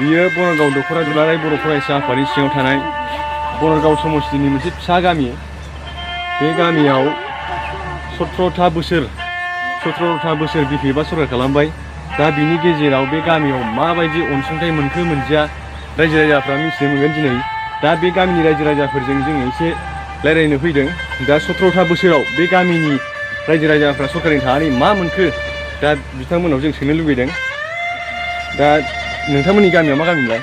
बियो बनरगाव दख'रा दुलाराय बर' फरायसा आफादनि सिङाव थानाय बनरगाव समस्तिनि मोनसे फिसा गामि। बे गामियाव 17था बोसोर बिफा सरकार खालामबाय। दा बिनि गेजेराव बे गामियाव माबायदि अनसुंथाइ मोनखो मोनदिया रायजो राजाफ्रा मिथिनो मोनगोन दिनै। दा बे गामिनि रायजो राजाफोरजों जोङो एसे रायज्लायनो फैदों। दा 17था बोसोराव बे गामिनि रायजो राजाफ्रा सरकारनि थानानै मा मोनखो दा बिथांमोनाव जों सोंनो लुबैदों। दा नोंथांमोननि गामिया मा गामिमोनलाय?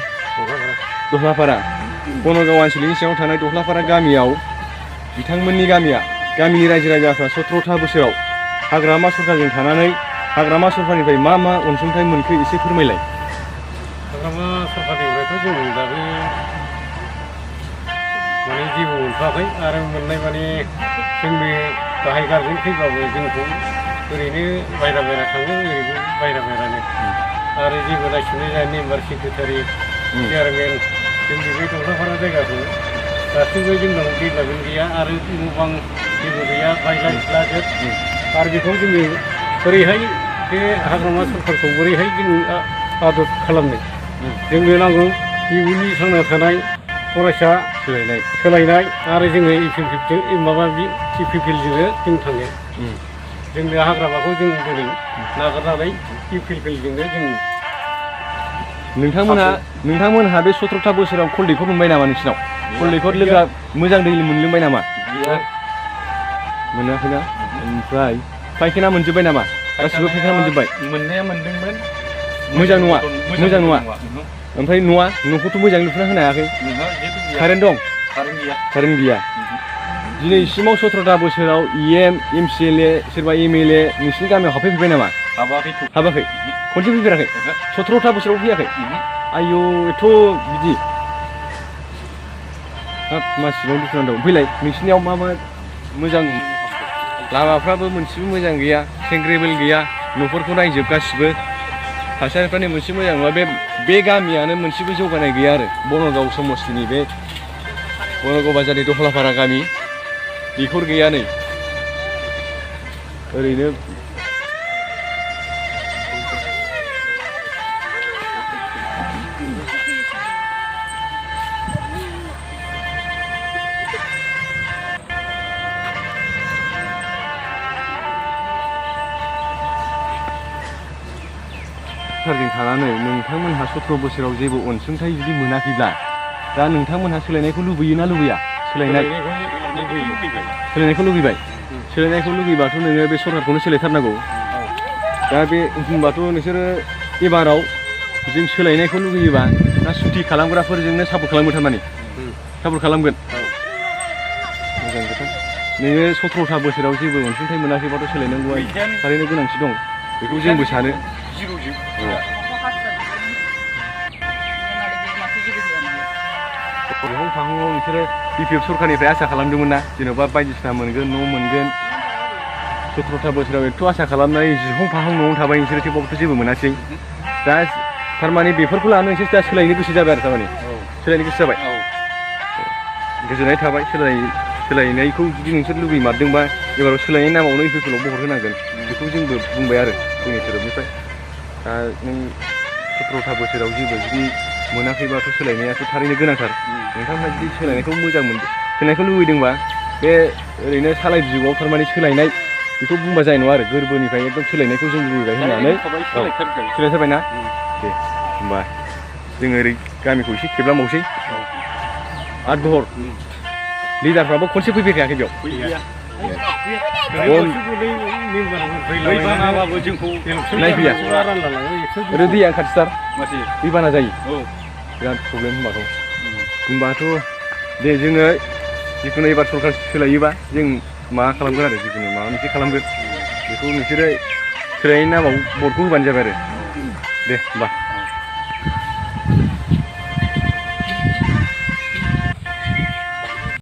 दहलाफारा। बनरगाव आनसलिकनि सिङाव थानाय दहलाफारा गामियाव बिथांमोननि गामिनि रायजो राजाफ्रा 17था बोसोराव हाग्रामा सरकारजों थानानै हाग्रामा सरकारनिफ्राय मा अनसुंथाइ मोनखो एसे फोरमायलाय। हाग्रामा सरकारनिफ्रायथ' जों दाबो माने जेबो मोनथ'वाखै आरो मोननाय माने जोंनि गाहाय गारजेन फैबाबो जोंखौ ओरैनो बायरा थाङो, ओरैबो बायरानो आरो जेबो नायस'नाय जाया। मेम्बार सेक्रेटारि चेयारमेन जोंनि बे दहलाफारा जायगाखौ दासिमबो जोंनाव डेभेलपमेन्ट गैया आरो न' बां जेबो गैया, बायला जिला जोब। आरो बेखौ जोङो बोरैहाय बे हाग्रामा सरकारखौ बोरैहाय जों आदद खालामनो जोंनो नांगौ इयुननि थांना थानाय फरायसा सोलायनाय आरो जोङो इपिपिएलजोंनो जों थाङो। जोंनो हाग्रामाखौ जों दिनै नागारनानै इपिपिएलजोंनो जों। नोंथांमोनहा बे 17था बोसोराव खल दैखर मोनबाय नामा? नोंसिनाव खल दैखर लोगोआ मोजां दै मोनलोंबाय नामा? मोनाखैना? ओमफ्राय फायखाना मोनजोब्बाय नामा? गासिबो फायखाना मोनजोब्बाय? मोननाया मोनदोंमोन। मोजां नङा। ओमफ्राय न'खौथ' मोजाङै लुफुंना होनो हायाखै? कारेन्ट दं? कारेन्ट गैया। दिनैसिमाव 17था बोसोराव EM, MCLA सोरबा MLA नोंसिनि गामियाव हाबफैबाय नामा? हाबाखै। खनसे फैफेराखै? 17था बोसोराव फैयाखै? आयौ एथ' बिदि हाब मासिबां दुखु नांदों। फैलाय नोंसिनियाव मा मोजां? लामाफ्राबो मोनसेबो मोजां गैया, सेंग्रेबेल गैया, न'फोरखौ नायजोब गासिबो थासारिफ्रानो मोनसे मोजां नङा। बे गामियानो मोनसेबो जौगानाय गैया आरो बनरगाव समस्तिनि बे बनरगाव बाजारनि दहलाफारा गामि दैखर गैया नै। ओरैनो सरकारजों थानानै नोंथांमोनहा 17 बोसोराव जेबो अनसुंथाइ जुदि मोनाखैब्ला दा नोंथांमोनहा सोलायनायखौ लुबैयो ना लुबैया? सोलायनायखौ लुबैबाय। सोलायनायखौ लुबैबाथ' नोङो बे सरकारखौनो सोलायथारनांगौ। दा बे होनबाथ' नोंसोरो एबाराव जों सोलायनायखौ लुबैयोबा ना सुथि खालामग्राफोरजोंनो सापर्ट खालामगोन? थारमाने सापर्ट खालामगोन। मोजां खोथा। नोङो 17था बोसोराव जेबो अनसुंथाइ मोनाखैबाथ' सोलायनांगौआ थारैनो गोनांथि दं, बेखौ जोंबो सानो। बिफां फांफाङाव नोंसोरो बिपिएफ सरकारनिफ्राय आसा खालामदोंमोन ना जेन'बा बायदिसिना मोनगोन, न' मोनगोन। 17था बोसोराव एथ' आसा खालामनानै बिफां फांफां न'आवनो थाबाय नोंसोरो, थेवबाबोथ' जेबो मोनासै। दा थारमाने बेफोरखौ लानानै नोंसोर दा सोलायनो गोसो जाबाय आरो थारमाने सोलायनो गोसो जाबाय। गोजोननाय थाबाय। सोलायनायखौ जुदि नोंसोर लुबैमारदोंबा एबाराव सोलायनायनि नामावनो इपिपिएलआवबो हरहोनांगोन, बेखौ जोंबो बुंबाय आरो जोंनि तरफनिफ्राय। दा नों 17था बोसोराव जेबो जुदि मोनाखैबाथ' सोलायनायाथ' थारैनो गोनांथार। नोंथांमोना जुदि सोलायनायखौ मोजां मोनदों, सोलायनायखौ लुबैदोंबा बे ओरैनो सालाय बिजुगाव थारमाने सोलायनाय बेखौ बुंबा जानाय नङा आरो गोरबोनिफ्राय एकदम सोलायनायखौ जों लुबैबाय होननानै। सोलायथारबाय ना? दे होमबा जोङो ओरै गामिखौ एसे खेबलांबावसै। आदबहर लिडारफ्राबो खनसे फैफेराखै बेयाव? नायफैया? ओरै दैया खाथिथार, दैबाना जायो बिराद प्रब्लेम। होनबाथ' दे जोङो जिखुनु एबार सरकार सोलायोबा जों माबा खालामगोन आरो जिखुनु माबा मोनसे खालामगोन, बेखौ नोंसोरो सोलायनायनि नामाव भटखौ होबानो जाबाय आरो। दे होमबा।